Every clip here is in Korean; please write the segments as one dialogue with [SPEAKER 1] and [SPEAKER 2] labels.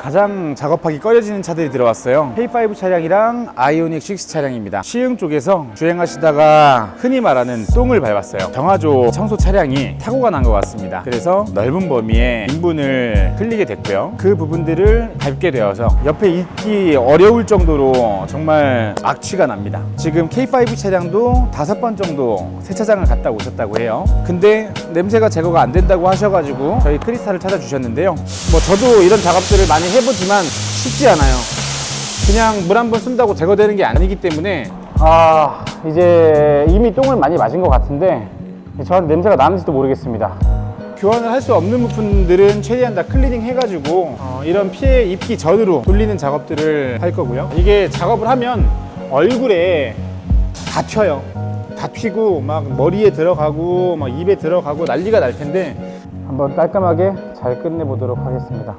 [SPEAKER 1] 가장 작업하기 꺼려지는 차들이 들어왔어요. K5 차량이랑 아이오닉 6 차량입니다. 시흥 쪽에서 주행하시다가 흔히 말하는 똥을 밟았어요. 정화조 청소 차량이 사고가 난 것 같습니다. 그래서 넓은 범위에 인분을 흘리게 됐고요. 그 부분들을 밟게 되어서 옆에 있기 어려울 정도로 정말 악취가 납니다. 지금 K5 차량도 5번 정도 세차장을 갔다 오셨다고 해요. 근데 냄새가 제거가 안 된다고 하셔가지고 저희 크리스탈을 찾아주셨는데요. 뭐 저도 이런 작업들을 많이 해보지만 쉽지 않아요. 그냥 물 한 번 쓴다고 제거되는 게 아니기 때문에 이제 이미 똥을 많이 맞은 것 같은데 저한테 냄새가 나는지도 모르겠습니다. 교환을 할 수 없는 부품들은 최대한 다 클리닝 해가지고 이런 피해 입기 전으로 돌리는 작업들을 할 거고요. 이게 작업을 하면 얼굴에 다 튀어요. 다 튀고 막 머리에 들어가고 막 입에 들어가고 난리가 날 텐데 한번 깔끔하게 잘 끝내보도록 하겠습니다.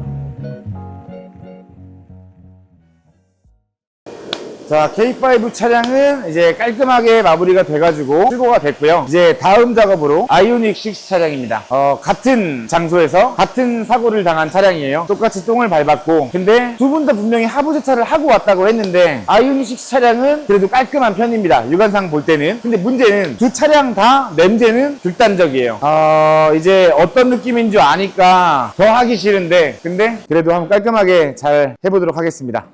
[SPEAKER 1] 자, K5 차량은 이제 깔끔하게 마무리가 돼가지고 출고가 됐고요. 이제 다음 작업으로 아이오닉 6 차량입니다. 같은 장소에서 같은 사고를 당한 차량이에요. 똑같이 똥을 밟았고, 근데 두 분 다 분명히 하부 세차를 하고 왔다고 했는데 아이오닉 6 차량은 그래도 깔끔한 편입니다. 육안상 볼 때는. 근데 문제는 두 차량 다 냄새는 극단적이에요. 이제 어떤 느낌인 줄 아니까 더 하기 싫은데, 근데 그래도 한번 깔끔하게 잘 해보도록 하겠습니다.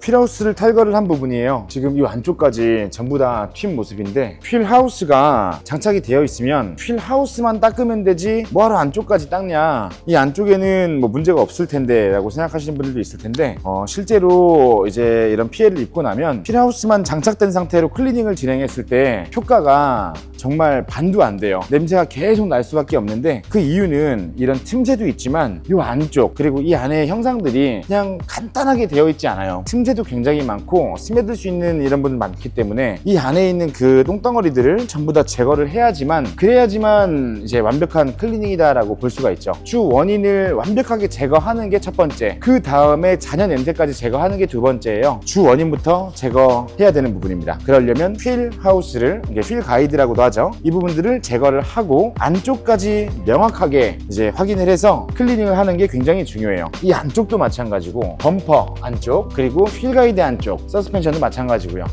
[SPEAKER 1] 휠하우스를 탈거를 한 부분이에요. 지금 이 안쪽까지 전부 다 튄 모습인데 휠하우스가 장착이 되어 있으면 휠하우스만 닦으면 되지 뭐하러 안쪽까지 닦냐, 이 안쪽에는 뭐 문제가 없을 텐데 라고 생각하시는 분들도 있을 텐데 실제로 이제 이런 피해를 입고 나면 휠하우스만 장착된 상태로 클리닝을 진행했을 때 효과가 정말 반도 안 돼요. 냄새가 계속 날 수밖에 없는데 그 이유는 이런 틈새도 있지만 이 안쪽 그리고 이 안에 형상들이 그냥 간단하게 되어 있지 않아요. 틈새도 굉장히 많고 스며들 수 있는 이런 분들 많기 때문에 이 안에 있는 그 똥덩어리들을 전부 다 제거를 해야지만, 그래야지만 이제 완벽한 클리닝이다 라고 볼 수가 있죠. 주 원인을 완벽하게 제거하는 게 첫 번째, 그 다음에 잔여 냄새까지 제거하는 게 두 번째예요. 주 원인부터 제거해야 되는 부분입니다. 그러려면 휠 하우스를, 이게 휠 가이드라고도 하죠, 이 부분들을 제거를 하고 안쪽까지 명확하게 이제 확인을 해서 클리닝을 하는 게 굉장히 중요해요. 이 안쪽도 마찬가지고 범퍼 안쪽 그리고 휠 가이드 안쪽, 서스펜션도 마찬가지고요.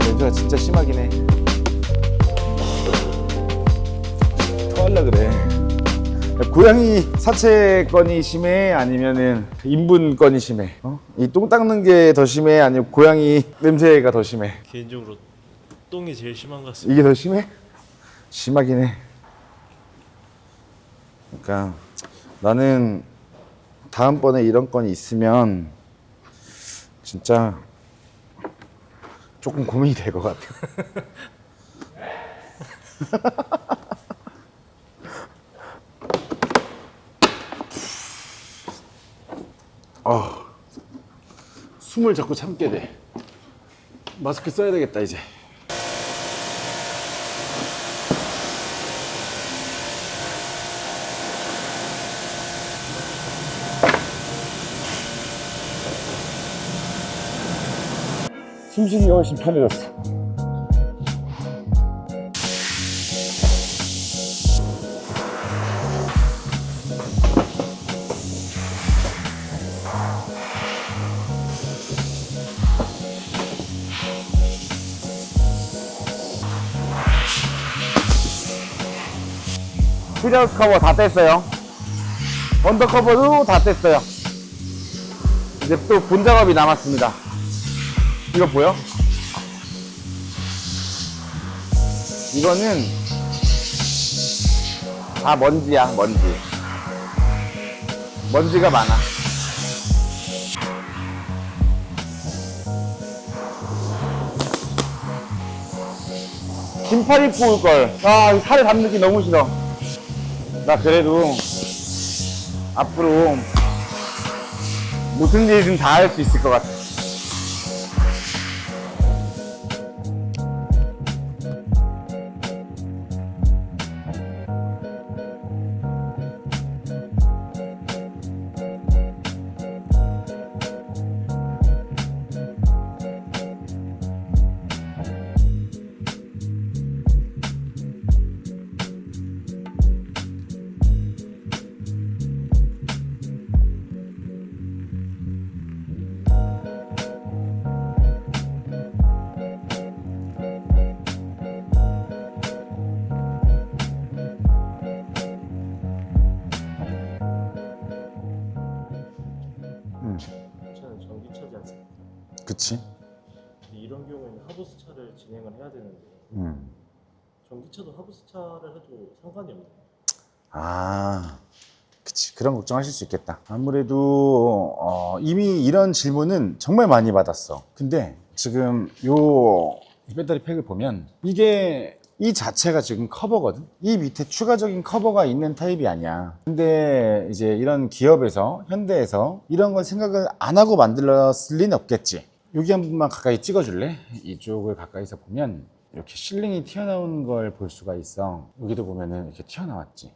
[SPEAKER 1] 냄새가 진짜 심하긴 해. 토할라 그래. 고양이 사체 건이 심해? 아니면은 인분 건이 심해? 이 똥 닦는 게 더 심해? 아니면 고양이 냄새가 더 심해?
[SPEAKER 2] 개인적으로 똥이 제일 심한 것 같습니다.
[SPEAKER 1] 이게 더 심해? 심하긴 해. 그러니까 나는 다음번에 이런 건이 있으면 진짜 조금 고민이 될 것 같아. 숨을 자꾸 참게 돼. 마스크 써야 되겠다 이제. 숨쉬기가 훨씬 편해졌어. 휠하우스 커버 다 뗐어요. 언더커버도 다 뗐어요. 이제 또 본 작업이 남았습니다. 이거 보여? 이거는 다 먼지야, 먼지. 먼지가 많아. 긴팔 입고 올걸. 아, 이 살에 닿는 게 너무 싫어. 나 그래도 앞으로 무슨 일이든 다 할 수 있을 것 같아.
[SPEAKER 2] 차는 전기차지 않습니까?
[SPEAKER 1] 그치?
[SPEAKER 2] 근데 이런 경우에는 하부스 차를 진행을 해야 되는데
[SPEAKER 1] 음.
[SPEAKER 2] 전기차도 하부스 차를 해도 상관이 없나요?
[SPEAKER 1] 아, 그치. 그런 걱정하실 수 있겠다. 아무래도 이미 이런 질문은 정말 많이 받았어. 근데 지금 이 배터리 팩을 보면 이게 이 자체가 지금 커버거든. 이 밑에 추가적인 커버가 있는 타입이 아니야. 근데 이제 이런 기업에서, 현대에서 이런 걸 생각을 안 하고 만들었을 리는 없겠지. 여기 한 번만 가까이 찍어줄래? 이쪽을 가까이서 보면 이렇게 실링이 튀어나온 걸 볼 수가 있어. 여기도 보면은 이렇게 튀어나왔지.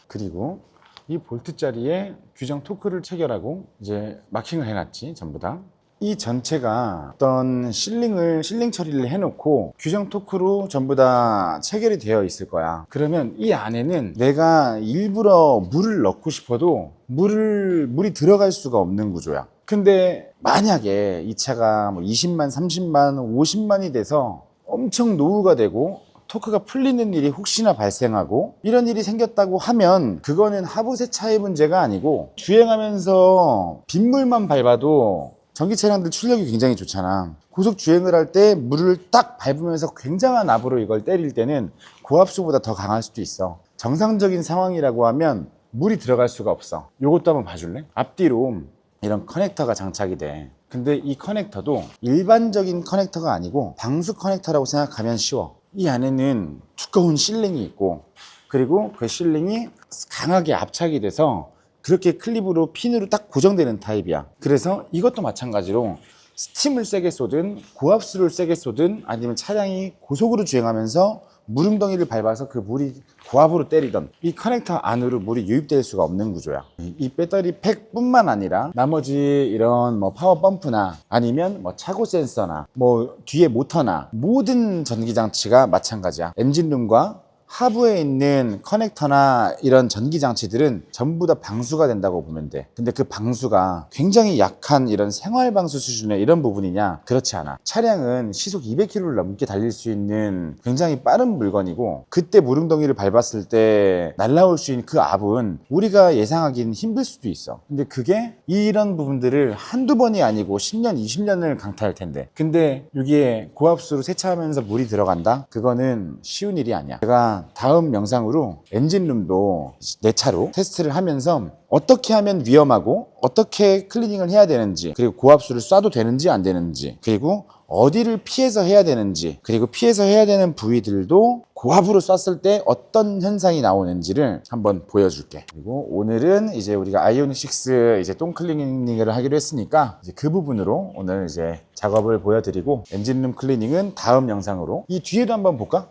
[SPEAKER 1] 그리고 이 볼트 자리에 규정 토크를 체결하고 이제 마킹을 해놨지, 전부 다. 이 전체가 어떤 실링 처리를 해놓고 규정 토크로 전부 다 체결이 되어 있을 거야. 그러면 이 안에는 내가 일부러 물을 넣고 싶어도 물이 들어갈 수가 없는 구조야. 근데 만약에 이 차가 뭐 20만, 30만, 50만이 돼서 엄청 노후가 되고 토크가 풀리는 일이 혹시나 발생하고 이런 일이 생겼다고 하면 그거는 하부 세차의 문제가 아니고 주행하면서 빗물만 밟아도 전기 차량들 출력이 굉장히 좋잖아. 고속 주행을 할 때 물을 딱 밟으면서 굉장한 압으로 이걸 때릴 때는 고압수보다 더 강할 수도 있어. 정상적인 상황이라고 하면 물이 들어갈 수가 없어. 요것도 한번 봐줄래? 앞뒤로 이런 커넥터가 장착이 돼. 근데 이 커넥터도 일반적인 커넥터가 아니고 방수 커넥터라고 생각하면 쉬워. 이 안에는 두꺼운 실링이 있고 그리고 그 실링이 강하게 압착이 돼서 그렇게 클립으로 핀으로 딱 고정되는 타입이야. 그래서 이것도 마찬가지로 스팀을 세게 쏘든 고압수를 세게 쏘든 아니면 차량이 고속으로 주행하면서 물웅덩이를 밟아서 그 물이 고압으로 때리던 이 커넥터 안으로 물이 유입될 수가 없는 구조야. 이 배터리 팩뿐만 아니라 나머지 이런 뭐 파워 펌프나 아니면 뭐 차고 센서나 뭐 뒤에 모터나 모든 전기 장치가 마찬가지야. 엔진룸과 하부에 있는 커넥터나 이런 전기 장치들은 전부 다 방수가 된다고 보면 돼. 근데 그 방수가 굉장히 약한 이런 생활 방수 수준의 이런 부분이냐? 그렇지 않아. 차량은 시속 200km를 넘게 달릴 수 있는 굉장히 빠른 물건이고 그때 물웅덩이를 밟았을 때 날라올 수 있는 그 압은 우리가 예상하기는 힘들 수도 있어. 근데 그게 이런 부분들을 한두 번이 아니고 10년, 20년을 강타할 텐데 근데 여기에 고압수로 세차하면서 물이 들어간다? 그거는 쉬운 일이 아니야. 제가 다음 영상으로 엔진룸도 내 차로 테스트를 하면서 어떻게 하면 위험하고 어떻게 클리닝을 해야 되는지 그리고 고압수를 쏴도 되는지 안 되는지 그리고 어디를 피해서 해야 되는지, 그리고 피해서 해야 되는 부위들도 고압으로 쐈을 때 어떤 현상이 나오는지를 한번 보여줄게. 그리고 오늘은 이제 우리가 아이오닉 6 이제 똥 클리닝을 하기로 했으니까 이제 그 부분으로 오늘 이제 작업을 보여드리고, 엔진룸 클리닝은 다음 영상으로. 이 뒤에도 한번 볼까?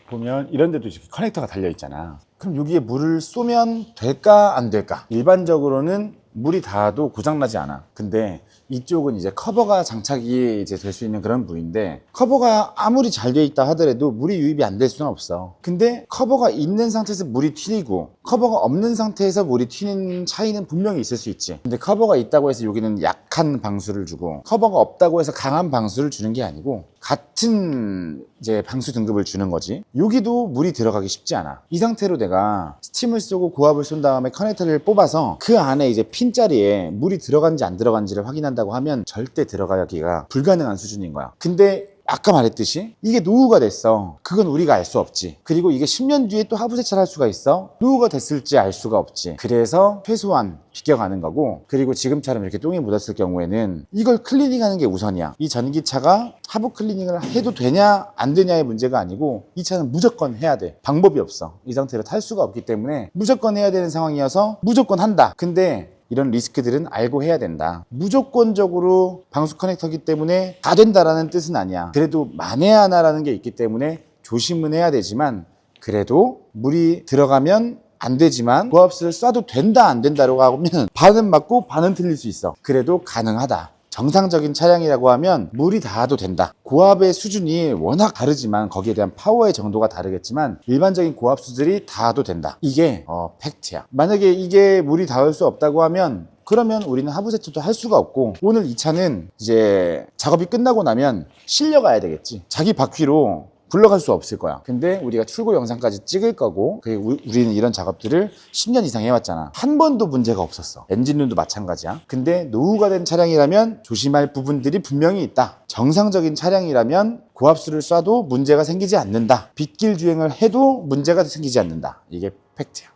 [SPEAKER 1] 보면 이런 데도 이렇게 커넥터가 달려 있잖아. 그럼 여기에 물을 쏘면 될까 안 될까? 일반적으로는 물이 닿아도 고장나지 않아. 근데 이쪽은 이제 커버가 장착이 이제 될 수 있는 그런 부위인데, 커버가 아무리 잘 돼 있다 하더라도 물이 유입이 안 될 수는 없어. 근데 커버가 있는 상태에서 물이 튀고 커버가 없는 상태에서 물이 튀는 차이는 분명히 있을 수 있지. 근데 커버가 있다고 해서 여기는 약한 방수를 주고, 커버가 없다고 해서 강한 방수를 주는 게 아니고 같은 이제 방수 등급을 주는 거지. 여기도 물이 들어가기 쉽지 않아. 이 상태로 내가 스팀을 쏘고 고압을 쏜 다음에 커넥터를 뽑아서 그 안에 이제 핀 자리에 물이 들어간지 안 들어간지를 확인한다고 하면 절대 들어가기가 불가능한 수준인 거야. 근데 아까 말했듯이 이게 노후가 됐어. 그건 우리가 알 수 없지. 그리고 이게 10년 뒤에 또 하부 세차를 할 수가 있어. 노후가 됐을지 알 수가 없지. 그래서 최소한 비껴가는 거고, 그리고 지금처럼 이렇게 똥이 묻었을 경우에는 이걸 클리닝하는 게 우선이야. 이 전기차가 하부 클리닝을 해도 되냐 안 되냐의 문제가 아니고, 이 차는 무조건 해야 돼. 방법이 없어. 이 상태로 탈 수가 없기 때문에 무조건 해야 되는 상황이어서 무조건 한다. 근데 이런 리스크들은 알고 해야 된다. 무조건적으로 방수 커넥터기 때문에 다 된다라는 뜻은 아니야. 그래도 만에 하나라는 게 있기 때문에 조심은 해야 되지만, 그래도 물이 들어가면 안 되지만 고압수를 쏴도 된다 안 된다라고 하면 반은 맞고 반은 틀릴 수 있어. 그래도 가능하다. 정상적인 차량이라고 하면 물이 닿아도 된다. 고압의 수준이 워낙 다르지만 거기에 대한 파워의 정도가 다르겠지만 일반적인 고압수들이 닿아도 된다. 이게 팩트야. 만약에 이게 물이 닿을 수 없다고 하면 그러면 우리는 하부 세차도 할 수가 없고, 오늘 이 차는 이제 작업이 끝나고 나면 실려가야 되겠지. 자기 바퀴로 굴러갈 수 없을 거야. 근데 우리가 출고 영상까지 찍을 거고, 그리고 우리는 이런 작업들을 10년 이상 해왔잖아. 한 번도 문제가 없었어. 엔진룸도 마찬가지야. 근데 노후가 된 차량이라면 조심할 부분들이 분명히 있다. 정상적인 차량이라면 고압수를 쏴도 문제가 생기지 않는다. 빗길 주행을 해도 문제가 생기지 않는다. 이게 팩트야.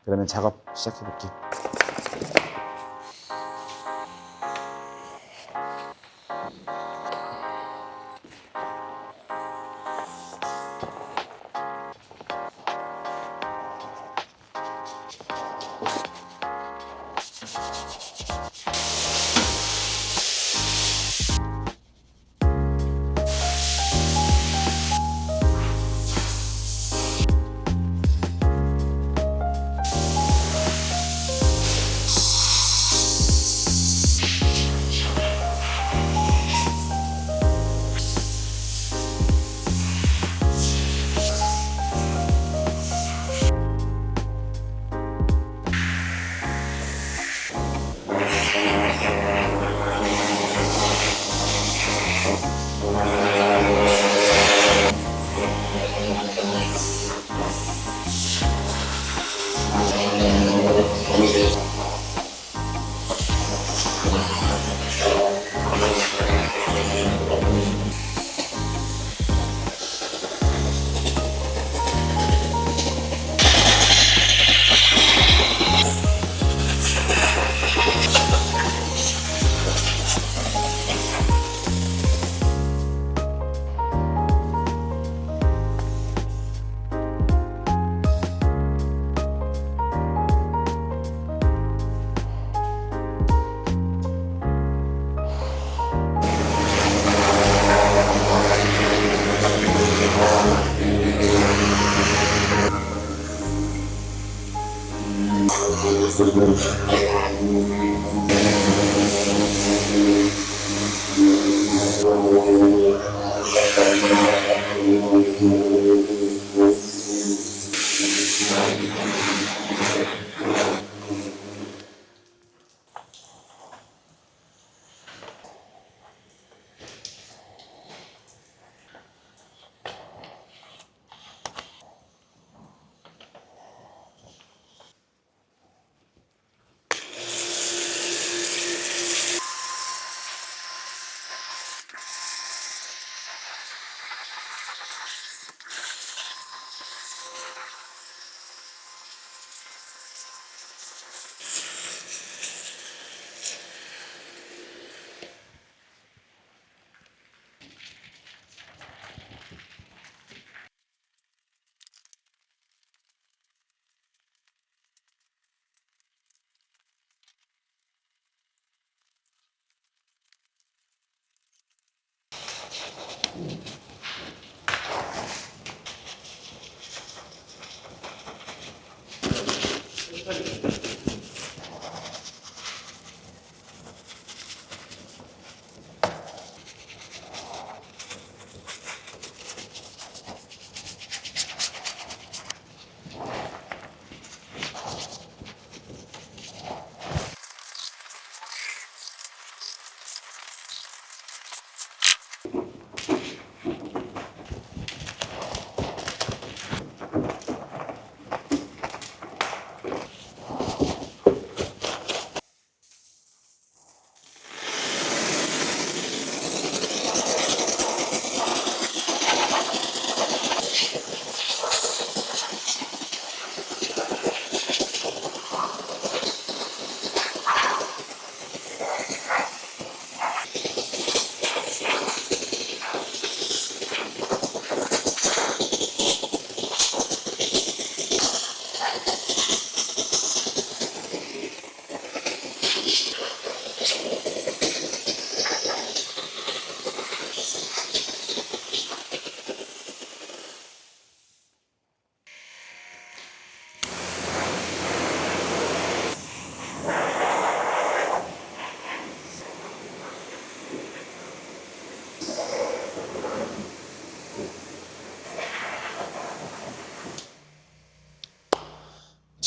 [SPEAKER 1] 그러면 작업 시작해볼게.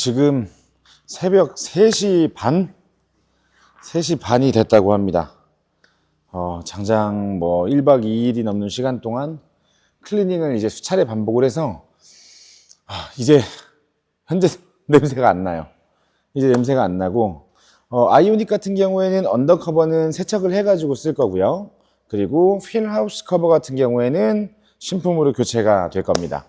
[SPEAKER 1] 지금 새벽 3시 반? 3시 반이 됐다고 합니다. 장장 뭐 1박 2일이 넘는 시간 동안 클리닝을 이제 수차례 반복을 해서 이제 현재 냄새가 안 나요. 이제 냄새가 안 나고 아이오닉 같은 경우에는 언더커버는 세척을 해가지고 쓸 거고요. 그리고 휠하우스 커버 같은 경우에는 신품으로 교체가 될 겁니다.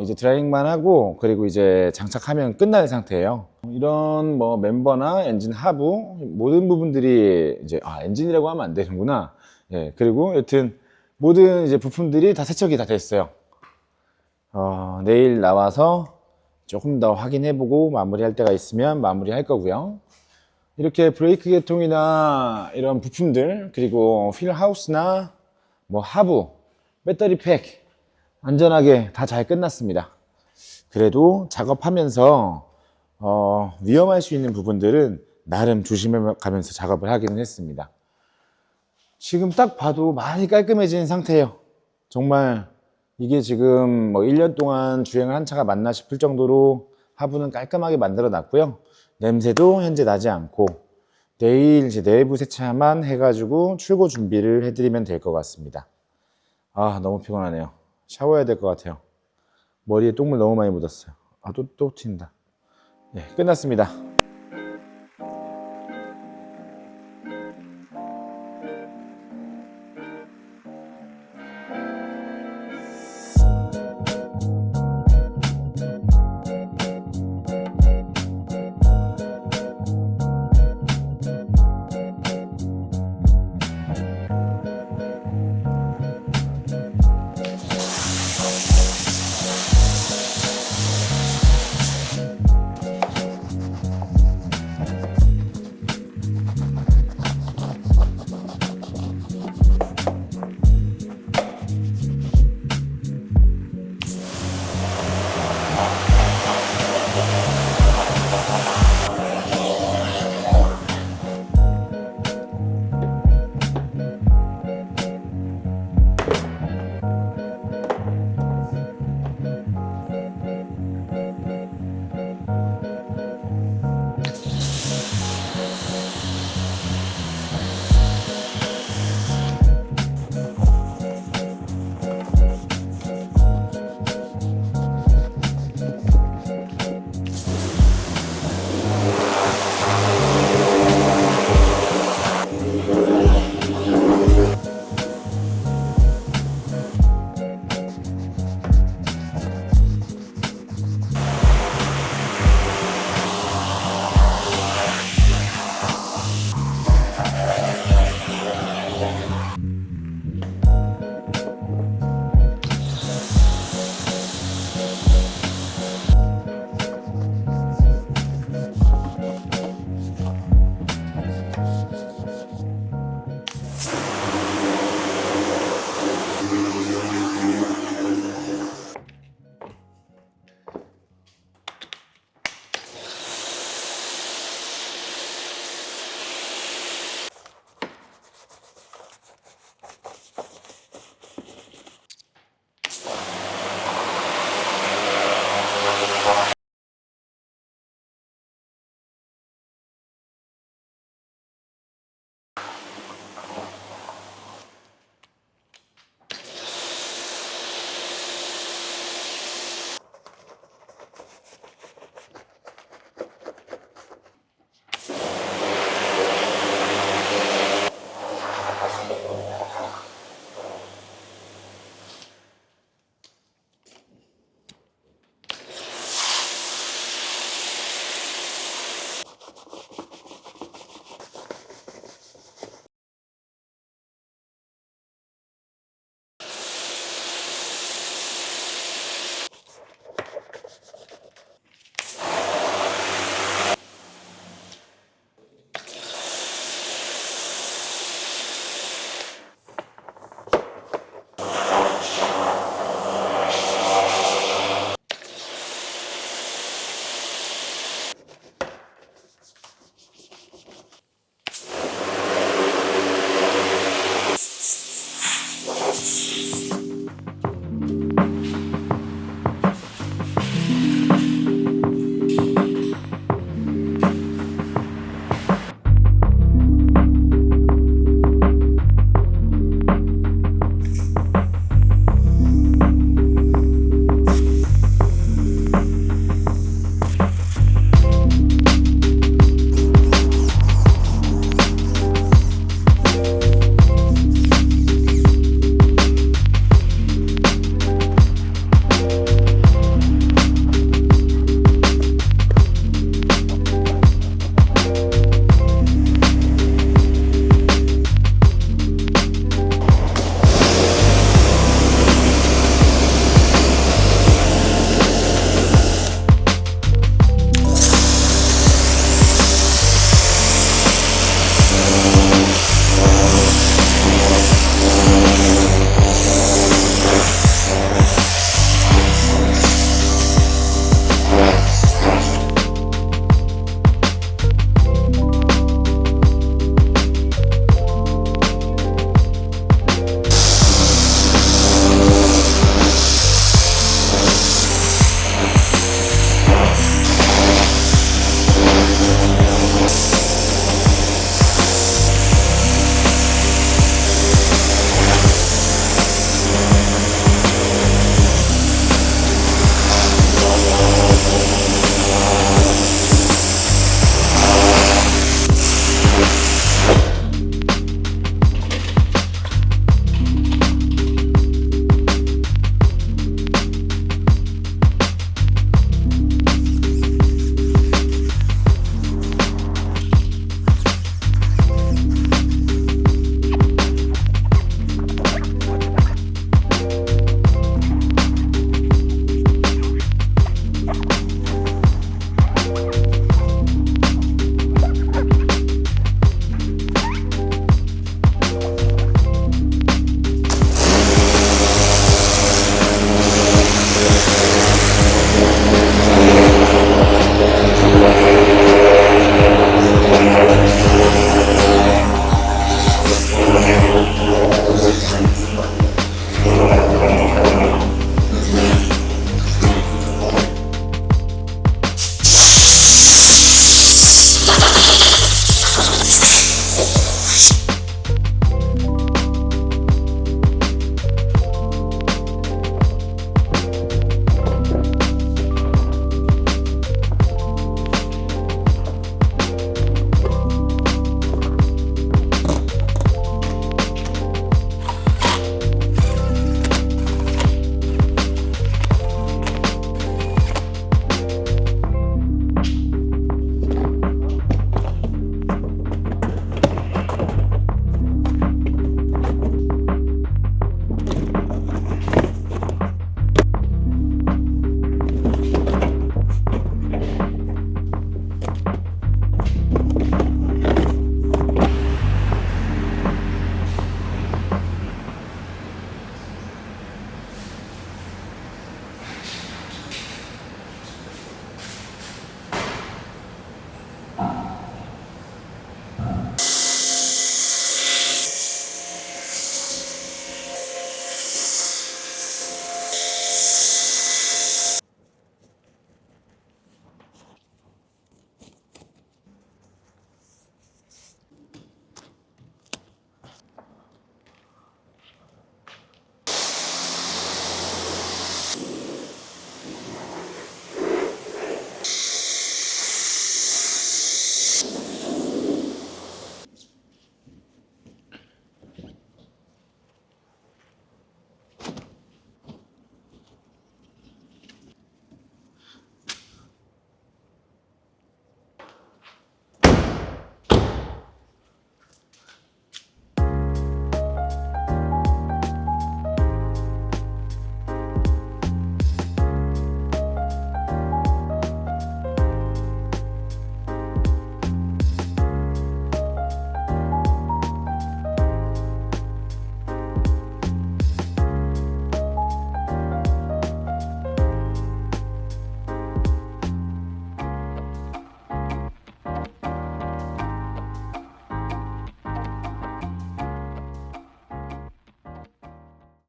[SPEAKER 1] 이제 드라이잉만 하고 그리고 이제 장착하면 끝날 상태예요. 이런 뭐 멤버나 엔진 하부 모든 부분들이 이제 엔진이라고 하면 안 되는구나. 예, 그리고 여튼 모든 이제 부품들이 다 세척이 다 됐어요. 내일 나와서 조금 더 확인해보고 마무리할 때가 있으면 마무리할 거고요. 이렇게 브레이크 계통이나 이런 부품들 그리고 휠하우스나 뭐 하부, 배터리 팩 안전하게 다 잘 끝났습니다. 그래도 작업하면서 위험할 수 있는 부분들은 나름 조심해 가면서 작업을 하기는 했습니다. 지금 딱 봐도 많이 깔끔해진 상태예요. 정말 이게 지금 뭐 1년 동안 주행을 한 차가 맞나 싶을 정도로 하부는 깔끔하게 만들어 놨고요. 냄새도 현재 나지 않고 내일 이제 내부 세차만 해가지고 출고 준비를 해드리면 될 것 같습니다. 너무 피곤하네요. 샤워해야 될 것 같아요. 머리에 똥물 너무 많이 묻었어요. 또 튄다. 네, 끝났습니다.